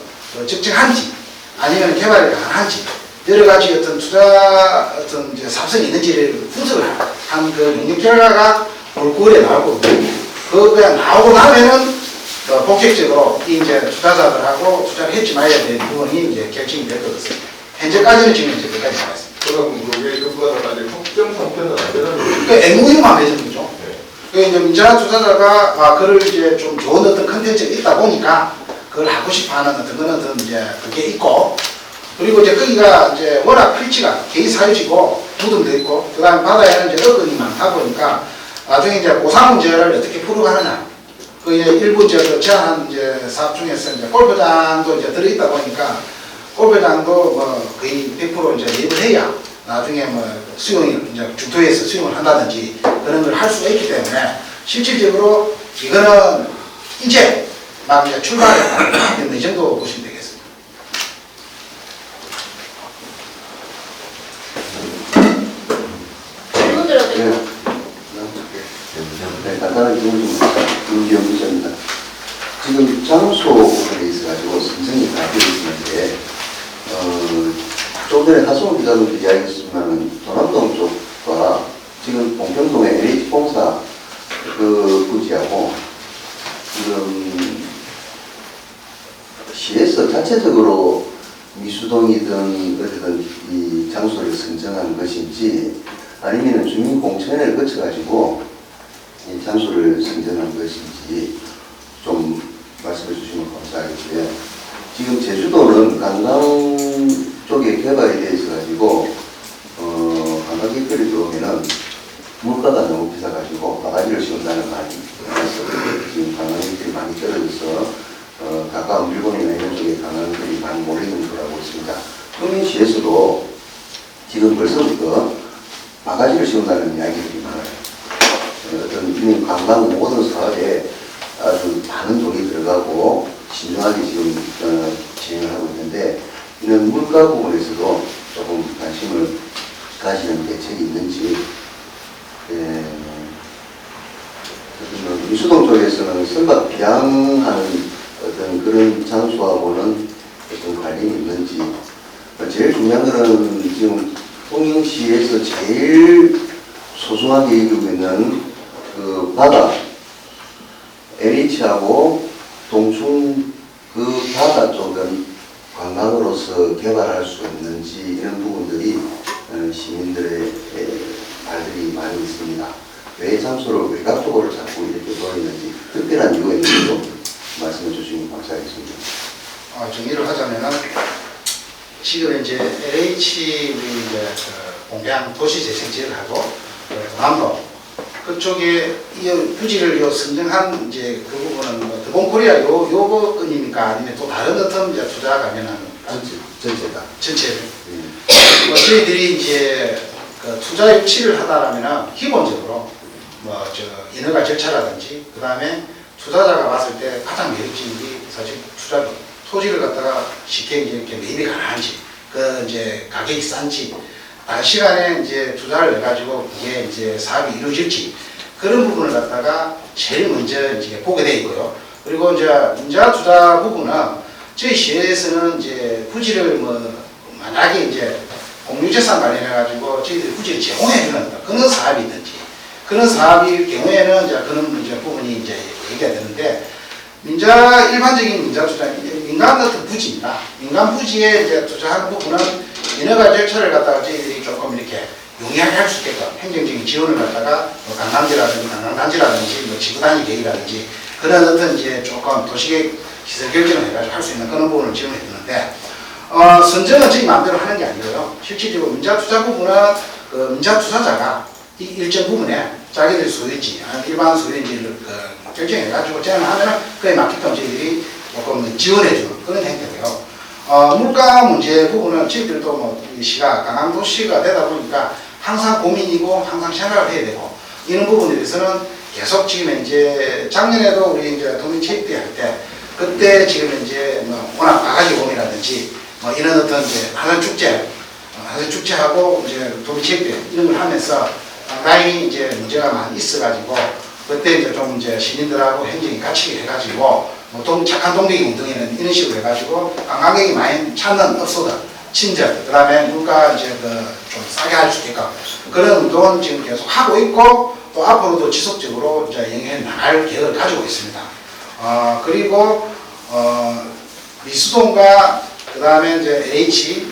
적정한지 아니면 개발이 가능한지 여러 가지 어떤 투자 어떤 이제 사업성이 있는지를 분석을 한 그 용역 결과가 올 9월에 나오거든요. 그거가 나오고 나면은 본격적으로 이 이제 투자자들하고 투자를 했지 말아야 되는 부분이 이제 결정이 될 것 같습니다. 현재까지는 지금 이제 끝까지 나와 있습니다. 그럼 그게 그거가 아직 확정 상태는 안 되는 거죠? 그 MOU만 맺은 거죠. 그 이제 민자 투자자가 그걸 이제 좀 좋은 어떤 컨텐츠가 있다 보니까 그걸 하고 싶어하는 어떤 그런 어떤 이제 그게 있고, 그리고 이제 거기가 이제 워낙 필지가 개인 사유지고 무덤도 있고, 그다음 바다에는 이제 어근이 많다 보니까 나중에 이제 보상 문제를 어떻게 풀어가느냐. 그 이제 일부 이제 제한한 이제 사업 중에서 이제 골프장도 이제 들어있다 보니까 골프장도 뭐 거의 100% 이제 예입을 해야 나중에 뭐 수용이 이제 주도해서 수용을 한다든지 그런 걸 할 수가 있기 때문에 실질적으로 이거는 이제 막 이제 출발했다. 이 정도 보시면 되겠습니다. 네, 간단하게 윤기영부입니다. 지금 장소에 있어가지고 선정이 다 되어 있는데, 좀 전에 하성훈 기자님도 이야기했지만 도남동 쪽과 지금 봉평동의 LH공사 그 부지하고 지금 시에서 자체적으로 미수동이든 어디든 이 장소를 선정한 것인지 아니면 주민공청회를 거쳐가지고 이 장소를 선정한 것인지 좀 말씀해 주시면 감사하겠고요. 지금 제주도는 관광 쪽에 개발이 되어 있어가지고 관광객들 수입들이 들어오면은 물가가 너무 비싸가지고 바가지를 씌운다는 말이 있어서 지금 관광객들이 많이 떨어져서 가까운 일본이나 이런 쪽에 관광객들이 많이 몰리는 거라고 있습니다. 평민시에서도 지금 벌써부터 바가지를 씌운다는 이야기들이 많아요. 어떤 이미 관광 모든 사업에 아주 많은 돈이 들어가고 신중하게 지금 진행을 하고 있는데 이런 물가 부분에서도 조금 관심을 가지는 대책이 있는지 미수동 쪽에서는 선박 비양하는 어떤 그런 장소하고는 어떤 관련이 있는지 제일 중요한 거는 지금 통영시에서 제일 소중하게 여기고 있는 그 바다 LH하고 동충 그 바다 쪽은 관광으로서 개발할 수 있는지 이런 부분들이 시민들의 말들이 많이 있습니다. 왜 장소를 외곽적으로 자꾸 이렇게 보이는지 특별한 이유가 있는지 좀 말씀해 주시면 감사하겠습니다. 정리를 하자면은 지금 이제 LH 이제 공양 도시재생지역하고 남도 그쪽에 이 부지를 선정한 이제 그 부분은 뭐 더본코리아 요거 건입니까 아니면 또 다른 어떤 이제 투자가 가면은 전체다. 전체. 뭐 저희들이 이제 그 투자 유치를 하다라면은 기본적으로 뭐 저 인허가 절차라든지 그 다음에 투자자가 봤을 때 가장 매력적인 게 사실 투자 토지를 갖다가 쉽게 이제 이렇게 매입이 가능한지 그 이제 가격이 싼지 시간에 이제 투자를 해가지고 이게 이제 사업이 이루어질지 그런 부분을 갖다가 제일 먼저 이제 보게 돼 있고요. 그리고 이제 민자 투자 부분은 저희 시에서는 이제 부지를 뭐 만약에 이제 공유재산 관련해가지고 저희들이 부지를 제공해주는 그런 사업이 있든지 그런 사업일 경우에는 이제 그런 이제 부분이 이제 얘기가 되는데 민자 일반적인 민자 투자 민간 같은 부지입니다. 민간 부지에 이제 투자하는 부분은 인허가 절차를 갖다가 저희들이 조금 이렇게 용이하게 할 수 있게끔 행정적인 지원을 갖다가 뭐 관광지라든지 관광단지라든지 뭐 지구단위 계획이라든지 그런 어떤 이제 조금 도시계획 시설 결정을 해가지고 할 수 있는 그런 부분을 지원해 주는데 선정은 저희 마음대로 하는 게 아니고요. 실질적으로 민자 투자 부분은 그 민자 투자자가 이 일정 부분에 자기들이 소유인지 일반 소유인지를 결정해가지고 제안하면 그에 맞게끔 저희들이 조금 지원해주는 그런 행태고요. 물가 문제 부분은 저희들도 뭐 시가 강남도시가 되다 보니까 항상 고민이고 항상 생각을 해야 되고 이런 부분에 대해서는 계속 지금 이제 작년에도 우리 이제 도민체육대회 할 때 그때 지금 이제 뭐 워낙 바가지 봄이라든지 뭐 이런 어떤 이제 하산 축제하고 이제 도민체육대회 이런 걸 하면서 상당히 이제 문제가 많이 있어가지고 그때 이제 좀 이제 시민들하고 행정이 같이 해가지고 뭐 착한 동대기 운동회는 이런 식으로 해가지고 관광객이 많이 찾는 업소들 친절 그 다음에 물가 이제 좀 싸게 할 수 있게끔 그런 운동은 지금 계속 하고 있고 또 앞으로도 지속적으로 이제 영위해 나갈 계획을 가지고 있습니다. 그리고 미수동과 그 다음에 이제 LH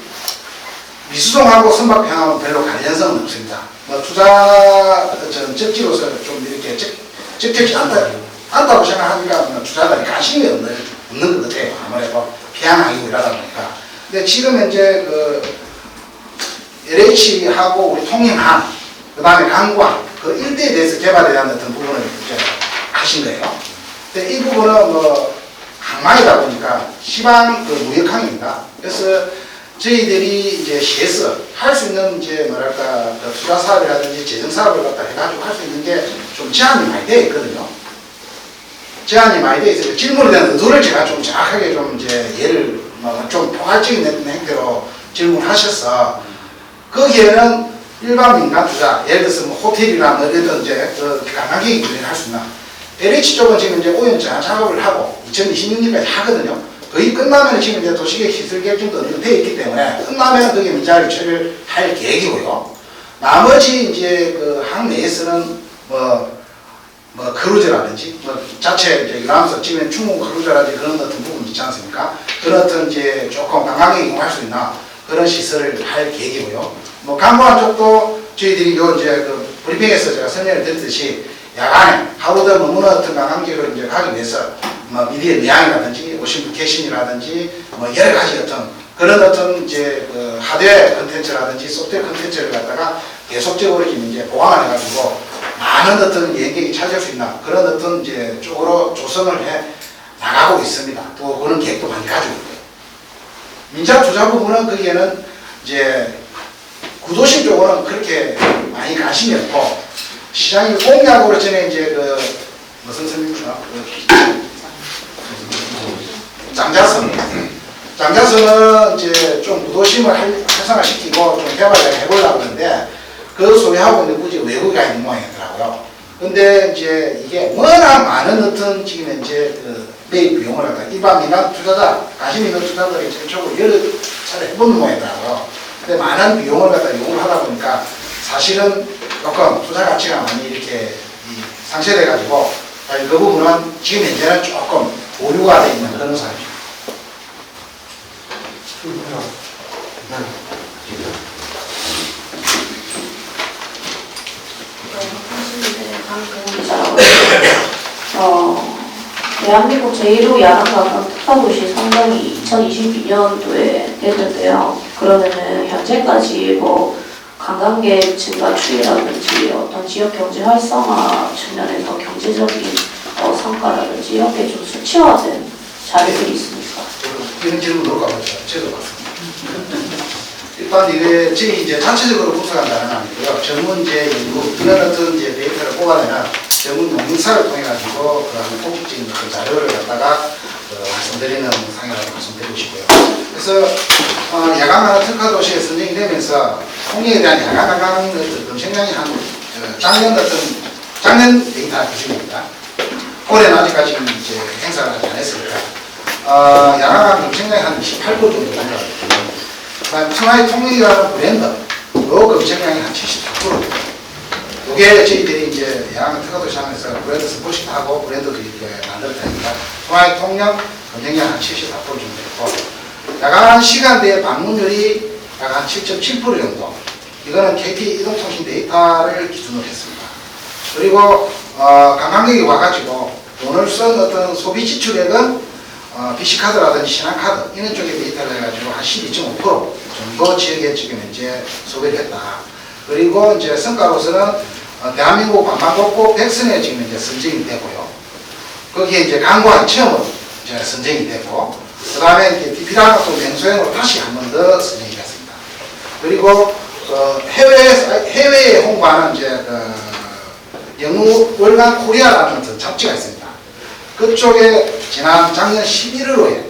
미수동하고 선박평하고는 별로 관련성은 없습니다. 뭐 투자 적지로서 좀 이렇게 적절치 않다고 생각하니까 뭐 투자자들이 관심이 없는 것 같아요. 아무래도 평양이고 이러다 보니까. 근데 지금 현재 그 LH하고 우리 통영항 그 다음에 강구항 그 일대에 대해서 개발에 대한 어떤 부분을 이제 하신 거예요. 근데 이 부분은 뭐 항만이다 보니까 시방 그 무역항입니다. 그래서 저희들이 이제 시에서 할 수 있는 이제 뭐랄까 그 투자 사업이라든지 재정 사업을 갖다 해가지고 할 수 있는 게 좀 제한이 많이 되어 있거든요. 제한이 많이 되어 있어서 질문에 대한 의도를 제가 좀 정확하게 좀 이제 예를 좀 포괄적인 행태로 질문하셔서 거기에는 일반 민간 투자 예를 들어서 뭐 호텔이나 어디든 이제 그 관광객이 할 수 있는 LH 쪽은 지금 이제 오염 제한 작업을 하고 2026년까지 하거든요. 거의 끝나면 지금 이제 도시계획 시설 결정도 되어 있기 때문에 끝나면 그게 민자 유치를 할 계획이고요. 나머지 이제 그 항 내에서는 뭐 크루즈라든지 자체 이제 일하면서 지금 충무 크루즈라든지 그런 어떤 부분이 있지 않습니까? 그런 어떤 이제 조금 관광객이 이용할 수 있는 그런 시설을 할 계획이고요. 뭐 강구한 쪽도 저희들이 요 이제 그 브리핑에서 제가 설명을 드렸듯이 야간에 하루 더 머무는 어떤 관광객을 이제 가기 위해서 뭐 미디어 내양이라든지 오신 캐신이라든지 뭐 여러 가지 어떤 그런 어떤 이제 그 하드웨어 컨텐츠라든지 소프트웨어 컨텐츠를 갖다가 계속적으로 지금 이제 보강을 해가지고 많은 어떤 여행객이 찾을 수 있는 그런 어떤 이제 쪽으로 조성을 해 나가고 있습니다. 또 그런 계획도 많이 가지고 있고요. 민자 투자 부분은 거기에는 이제 구도심 쪽으로는 그렇게 많이 관심이 없고 시장이 공약으로 전에 이제 그 무슨 선생님이죠? 장자선은 이제 좀 구도심을 활성화시키고 좀 개발을 해보려고 하는데 그 소리하고 있는 굳이 외국에 있는 모양이더라고요. 근데 이제 이게 워낙 많은 어떤 지금 현재 그 매입 비용을 갖다 일반 민간 투자자, 관심 있는 투자자들이 전적으로 여러 차례 해보는 모양이더라고요. 근데 많은 비용을 갖다 이용을 하다 보니까 사실은 조금 투자 가치가 많이 이렇게 상쇄돼가지고 그 부분은 지금 현재는 조금 보류가 돼 있는 그런 상황입니다. 대한민국 제1호 야간관광 특화도시 선정이 2022년도에 됐는데요. 그러면은 현재까지 뭐 관광객 증가 추이라든지 어떤 지역 경제 활성화 측면에서 경제적인 성과라든지 이렇게 좀 수치화된 자료들이 있습니까? 이런 질문 올까 보죠. 저도 봤습니다. 일단 이게 저희 이제 자체적으로 분석한다는 아니고요. 전문제 연구 이런 어떤 이제 데이터를 뽑아내는 전문 농민사를 통해 가지고 그런 공식적인 그 자료를 갖다가 말씀드리는 상이라고 말씀드리고 싶고요. 그래서 야간관광 특화도시에 선정이 되면서 통영에 대한 야간관광 검색량이 한 작년 데이터 기준입니다. 올해는 아직까지 이제 행사를 하지 않았으니까 야간관광 검색량이 한 28% 정도 됩니다. 그다음 청하의 통영이라는 브랜드 요 검색량이 한 74%. 이게 저희들이 이제 야간 특화도시 하면서 브랜드 스포식 하고 브랜드도 이렇게 만들었다니까 청하의 통영 검색량 한 74% 정도 있고 야간 시간대의 방문율이 약 한 7.7% 정도. 이거는 KT 이동통신 데이터를 기준으로 했습니다. 그리고 관광객이 와가지고 돈을 쓴 어떤 소비 지출액은 BC카드라든지 신한카드 이런 쪽에 데이터를 해가지고 한 12.5% 정도 지역에 지금 현재 소비를 했다. 그리고 이제 성과로서는 대한민국 관광국고 100선에 지금 이제 선정이 되고요. 거기에 이제 관광 체험으로 이제 선정이 되고, 그 다음에 이제 DP랑 또 맹수행으로 다시 한 번 더 선정이 됐습니다. 그리고 해외에 홍보하는 이제 영우 월간 코리아라는 잡지가 있습니다. 그쪽에 지난 작년 11월호에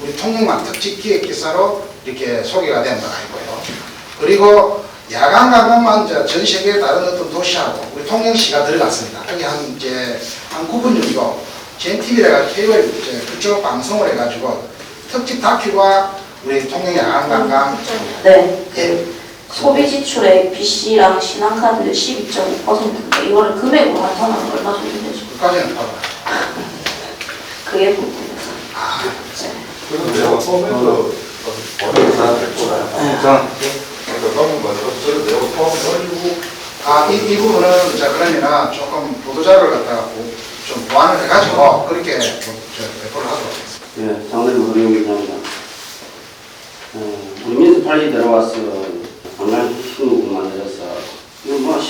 우리 통영만 특집 기획 기사로 이렇게 소개가 된 바가 있고요. 그리고 야간 관광만 전 세계 다른 어떤 도시하고 우리 통영시가 들어갔습니다. 여기 한 9분 정도 GNTV라 케이블 그쪽 방송을 해가지고 특집 다큐가 우리 통영 야간 관광 네. 소비 지출액 BC랑 신한카드 12.5%인데 이거를 금액으로 환산하면 얼마 정도 되죠? 그까지는 봐봐. 그게 부분이죠. 그래서 내가 처음에서 방금 말씀하신 내가 포함해가지고 이 부분은 자 그러면은 조금 보도자료를 갖다가 좀 보완을 해가지고 그렇게 배포를 하도록 하겠습니다. 예, 장대리 의료기관입니다. 우리 민스팔리 들어와서 관광 신호국 만들어서 이거 뭐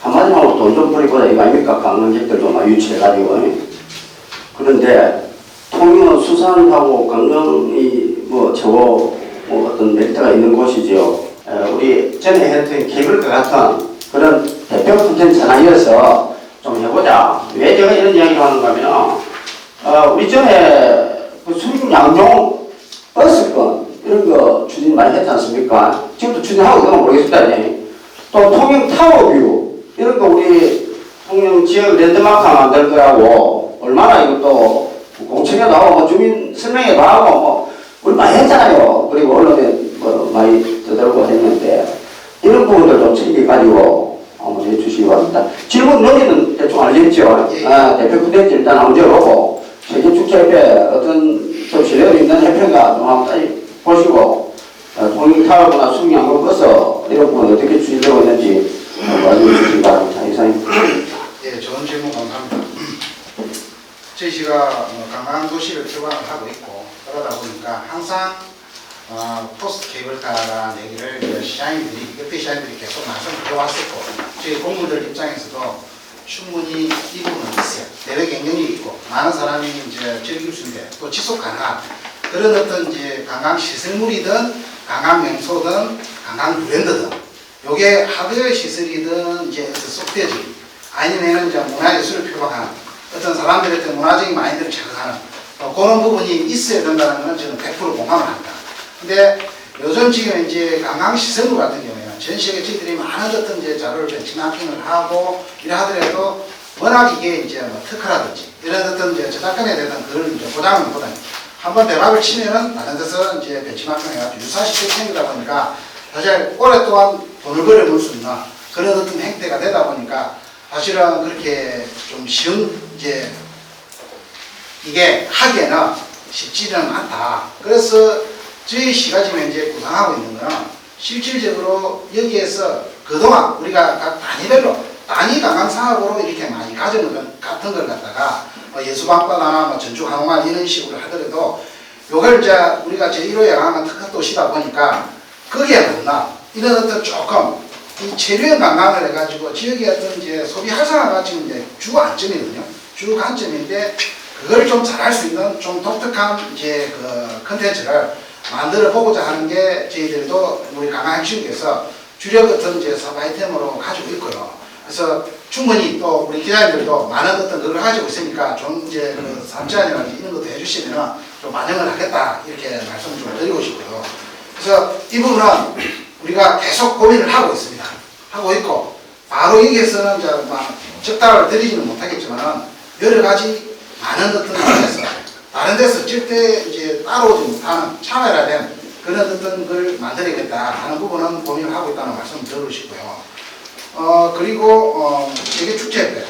한마디로 돈 좀 뿌리고 이거 아닙니까? 관광객들 좀 많이 유치해가지고. 그런데 통영은 수산하고 관광이 뭐 최고 뭐 어떤 메리트가 있는 곳이죠. 우리 전에 했던 케이블카 같은 그런 대표 콘텐츠 하나 이어서 좀 해보자. 왜 제가 이런 이야기를 하는가 하면 우리 전에 그 수륙 양종 버스권 이런 거 추진 많이 했지 않습니까? 지금도 추진하고 있는 건 모르겠습니다. 또 통영 타워뷰 이런 거 우리 통영 지역 랜드마크 만들 거라고 얼마나 이것도 공청회도 하고 뭐 주민 설명회도 하고 뭐 우리 많이 했잖아요. 그리고 언론에 뭐 많이 떠들고 했는데 이런 부분들 좀 챙겨가지고 한번 해주시기 바랍니다. 질문 여기는 대충 알겠죠? 대표 콘텐츠 일단 한번 열어보고 세계축제협회 어떤 좀 신뢰도 있는 협회가 좀 한번 따지 보시고 통일타워나 숙량을 꺼서 이런 부분 어떻게 추진되고 있는지 말씀해 주시기 바랍니다. 이상입니다. 예, 좋은 질문 감사합니다. 저희가 관광도시를 표방을 하고 있고 그러다 보니까 항상 포스트 케이블카라는 얘기를 시장님들이, 옆에 시장님들이 계속 말씀을 드려왔었고, 저희 공무들 입장에서도 충분히 이 부분은 있어요. 내외 경쟁력이 있고, 많은 사람이 이제 즐길 수 있는데, 또 지속 가능한 그런 어떤 이제 관광 시설물이든, 관광 명소든, 관광 브랜드든, 요게 하드웨어 시설이든, 이제 소프트웨어지, 아니면 이제 문화예술을 표방하는, 어떤 사람들의 어떤 문화적인 마인드를 자극하는, 그런 부분이 있어야 된다는 것은 저는 100% 공감을 합니다. 근데 요즘 지금 이제 관광시설물 같은 경우에는 전 세계 저희들이 많은 어떤 이제 자료를 벤치마킹을 하고 이래 하더라도 워낙 이게 이제 뭐 특허라든지 이런 어떤 이제 저작권에 대한 그걸 이제 보장을 못하는 한번 대박을 치면은 다른 데서 이제 벤치마킹 해가지고 유사시스템이 생기다 보니까 사실 오랫동안 돈을 벌어볼 수 있는 그런 어떤 행태가 되다 보니까 사실은 그렇게 좀 쉬운 이제 이게 하기에는 쉽지는 않다. 그래서 저희 시가 지금 이제 구상하고 있는 거는 실질적으로 여기에서 그동안 우리가 각 단위별로 단위 관광 사업으로 이렇게 많이 가져온 것 같은 걸 갖다가 예수방바나 뭐 전주항만 이런 식으로 하더라도 요걸 이제 우리가 제1호 야광은 특화도시다 보니까 거기에 맞나 이런 어떤 조금 이 체류형 관광을 해가지고 지역의 어떤 이제 소비 활성화가 지금 이제 주 안점이거든요. 주 관점인데 그걸 좀 잘할 수 있는 좀 독특한 이제 그 컨텐츠를 만들어 보고자 하는 게 저희들도 우리 관광행정국에서 주력 어떤 이제 사업 아이템으로 가지고 있고요. 그래서 충분히 또 우리 기자님들도 많은 어떤 걸 가지고 있으니까 좀 이제 그 사업 제안이라든지 이런 것도 해주시면 좀 반영을 하겠다 이렇게 말씀을 좀 드리고 싶고요. 그래서 이 부분은 우리가 계속 고민을 하고 있습니다. 하고 있고 바로 여기에서는 이제 막 적답을 드리지는 못하겠지만은 여러 가지 많은 어떤 데서 다른 데서 절대 이제 따라오지 못하는 차별화된 그런 어떤 걸 만들어야겠다 하는 부분은 고민을 하고 있다는 말씀을 드리고 싶고요. 그리고 세계축제협회.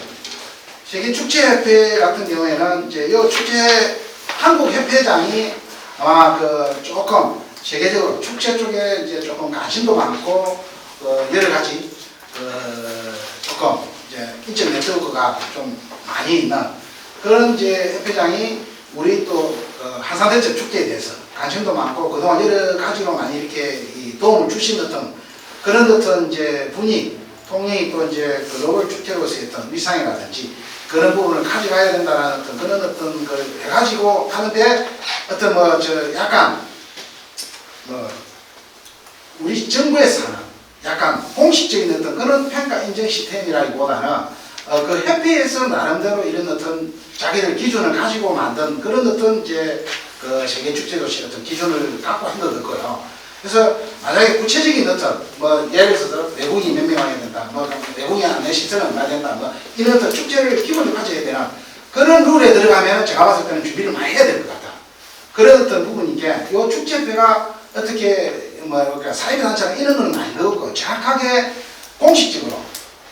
세계축제협회 같은 경우에는 이제 이 축제 한국협회장이 아마 그 조금 세계적으로 축제 쪽에 이제 조금 관심도 많고 여러 가지 조금 이제 인적 네트워크가 좀 많이 있는 그런 이제 협회장이 우리 또 한산대첩 축제에 대해서 관심도 많고 그동안 여러 가지로 많이 이렇게 도움을 주신 어떤 그런 어떤 이제 분위 통영이 또 이제 글로벌 축제로서의 어떤 위상이라든지 그런 부분을 가져가야 된다는 어떤 그런 어떤 걸 해가지고 하는데 어떤 뭐 저 약간 뭐 우리 정부에서 하는 약간 공식적인 어떤 그런 평가 인정 시스템이라기보다는 그 협회에서 나름대로 이런 어떤 자기들 기준을 가지고 만든 그런 어떤 이제 그 세계 축제도시 어떤 기준을 갖고 한 것 같고요. 그래서 만약에 구체적인 어떤 뭐 예를 들어서 외국이 몇 명 와야 된다, 뭐 외국이 안에 시설은 얼마 된다, 뭐 이런 어떤 축제를 기본으로 가져야 되는 그런 룰에 들어가면 제가 봤을 때는 준비를 많이 해야 될 것 같다. 그런 어떤 부분이게 이 축제협회가 어떻게 뭐 그러니까 사회단체나 이런 건 아닌 것 같고 정확하게 공식적으로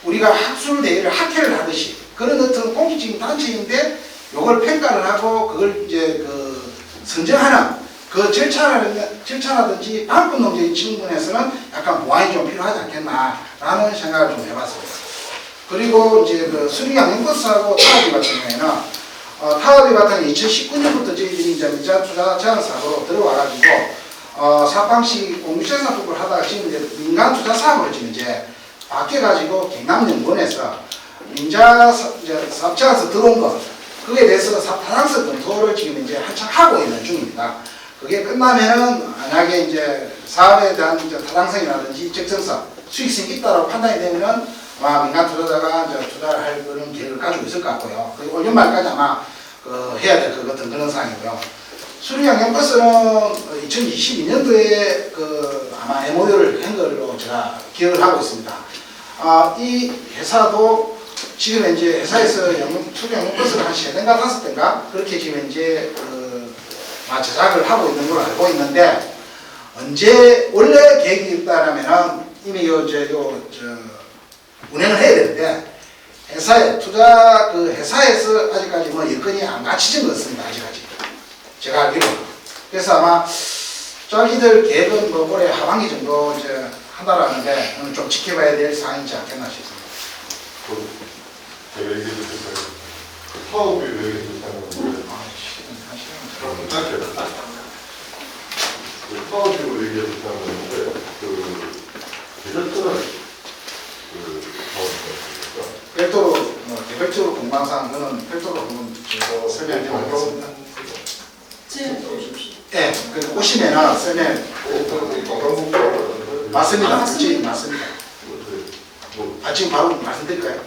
우리가 학술 대회를 학회를 하듯이 그런 어떤 공식적인 단체인데 요걸 평가를 하고 그걸 이제 그 선정하는 그 절차라든지 방법론적인 측면에서는 약간 보완이 좀 필요하지 않겠나라는 생각을 좀 해봤습니다. 그리고 이제 그 수리양행버스하고 타업이 같은 경우에는 타업이 같은 경우는 2019년부터 저희들이 이제 민자 투자 제한 사업으로 들어와가지고 사방시 공유재산법을 하다가 지금 이제 민간 투자 사업으로 지금 이제 바뀌어가지고 경남연구원에서 민자 사업자에서 들어온 것 그에 대해서 타당성 검토를 지금 이제 한창 하고 있는 중입니다. 그게 끝나면은 만약에 이제 사업에 대한 이제 타당성이라든지 적정성, 수익성이 있다고 판단이 되면은 아마 민간 투자자가 이제 투자를 할 그런 계획을 가지고 있을 것 같고요. 그리고 올 연말까지 아마 해야 될 것 같은 그런 상황이고요. 수리양양버스는 2022년도에 그 아마 MOU를 한 걸로 제가 기억을 하고 있습니다. 이 회사도 지금 이제 회사에서 수리양양버스를 한 3대인가 5대인가 그렇게 지금 이제 제작을 하고 있는 걸로 알고 있는데 언제 원래 계획이 있다라면은 이미 운행을 해야 되는데 회사에 투자 그 회사에서 아직까지 뭐 여건이 안 갖춰진 것 같습니다. 아직까지 제가 알기로는. 그래서 아마 자기들 계획은 뭐 올해 하반기 정도 이제 한다라는데 좀 지켜봐야 될 사항이지 않겠나 싶습니다. 제가 얘기해 주셨어요. 사업이 왜 좋다는 건데. 사업적으로 얘기해서 하는데 대전철을 별도로 개별적으로 공방사항 그는 별도로 한번 설명해 보겠습니다. 예, 그 오시면은 설명 맞습니다. 맞습니다. 지금 바로 말씀드릴까요?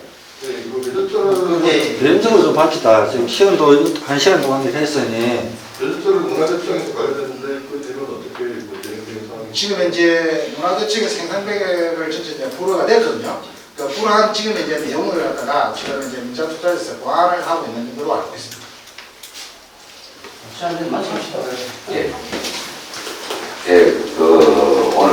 내용적으로 좀 밝히다. 지금 시간도 1시간 동안 했으니. 대전철을 문화대청에서 가야 되는데 그 되면 어떻게 진행되는 상황이 지금 현재 문화대책의 생산계획을 전체 이제 불허가 됐거든요. 그 불허한 지금 이제 내용을 갖다가 지금 이제 민자투자에서 보완을 하고 있는 걸로 알고 있습니다. 시간을 마칩시다. 예, 오늘